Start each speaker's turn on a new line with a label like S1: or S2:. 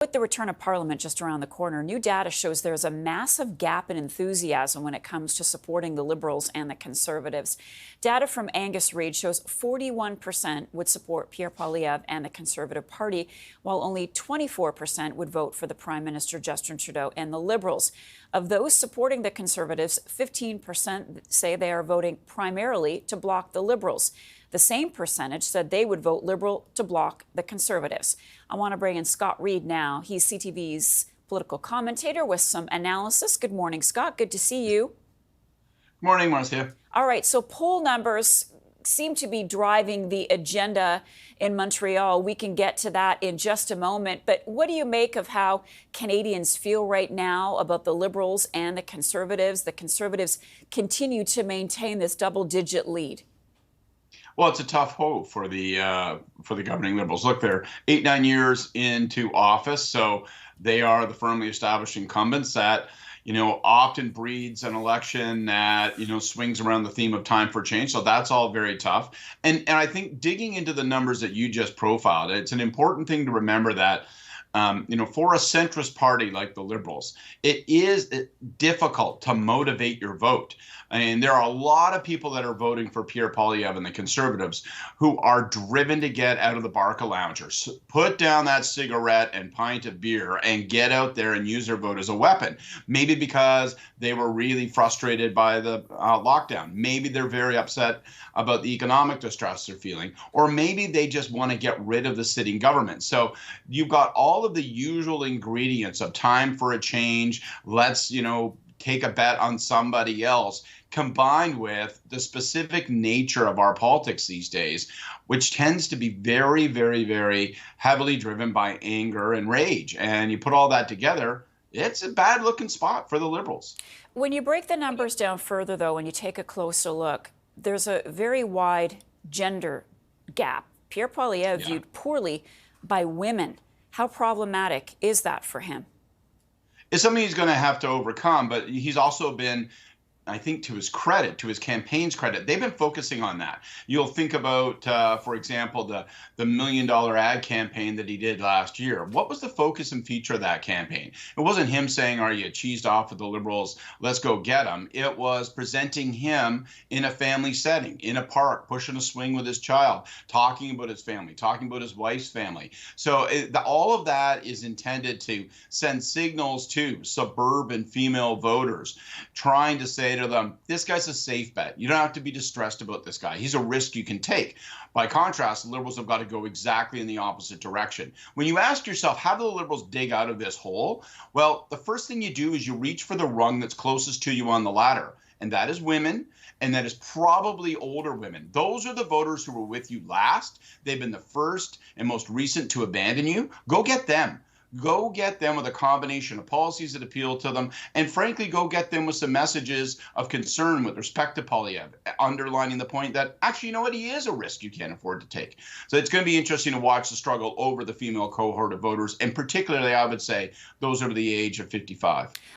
S1: with the return of Parliament just around the corner, new data shows there's a massive gap in enthusiasm when it comes to supporting the Liberals and the Conservatives. Data from Scott Reid shows 41% would support Pierre Poilievre and the Conservative Party, while only 24% would vote for the Prime Minister Justin Trudeau and the Liberals. Of those supporting the Conservatives, 15% say they are voting primarily to block the Liberals. The same percentage said they would vote Liberal to block the Conservatives. I want to bring in Scott Reid now. He's CTV's political commentator with some analysis. Good morning, Scott. Good to see you.
S2: Good morning, Marcia.
S1: All right, so poll numbers seem to be driving the agenda in Montreal. We can get to that in just a moment. But what do you make of how Canadians feel right now about the Liberals and the Conservatives? The Conservatives continue to maintain this double-digit lead.
S2: Well, it's a tough hope for the governing Liberals. Look, they're 8-9 years into office, so they are the firmly established incumbents that, often breeds an election that, swings around the theme of time for change. So that's all very tough. And I think digging into the numbers that you just profiled, it's an important thing to remember that, for a centrist party like the Liberals, it is difficult to motivate your vote. And there are a lot of people that are voting for Pierre Poilievre and the Conservatives who are driven to get out of the Barca Lounger, put down that cigarette and pint of beer and get out there and use their vote as a weapon. Maybe because they were really frustrated by the lockdown. Maybe they're very upset about the economic distress they're feeling. Or maybe they just want to get rid of the sitting government. So you've got all of the usual ingredients of time for a change. Let's, take a bet on somebody else, combined with the specific nature of our politics these days, which tends to be very, very, very heavily driven by anger and rage. And you put all that together, it's a bad looking spot for the Liberals.
S1: When you break the numbers down further, though, and you take a closer look, there's a very wide gender gap. Pierre Poilievre viewed poorly by women. How problematic is that for him?
S2: It's something he's going to have to overcome, but he's also been, I think, to his credit, to his campaign's credit, they've been focusing on that. You'll think about, for example, the $1 million ad campaign that he did last year. What was the focus and feature of that campaign? It wasn't him saying, are you cheesed off with the Liberals? Let's go get them. It was presenting him in a family setting, in a park, pushing a swing with his child, talking about his family, talking about his wife's family. So all of that is intended to send signals to suburban female voters, trying to say to them, this guy's a safe bet. You don't have to be distressed about this guy. He's a risk you can take. By contrast, the Liberals have got to go exactly in the opposite direction. When you ask yourself, how do the Liberals dig out of this hole? Well, the first thing you do is you reach for the rung that's closest to you on the ladder, and that is women, and that is probably older women. Those are the voters who were with you last. They've been the first and most recent to abandon you. Go get them. Go get them with a combination of policies that appeal to them, and frankly, go get them with some messages of concern with respect to Poilievre, underlining the point that actually, he is a risk you can't afford to take. So it's going to be interesting to watch the struggle over the female cohort of voters, and particularly, I would say, those over the age of 55.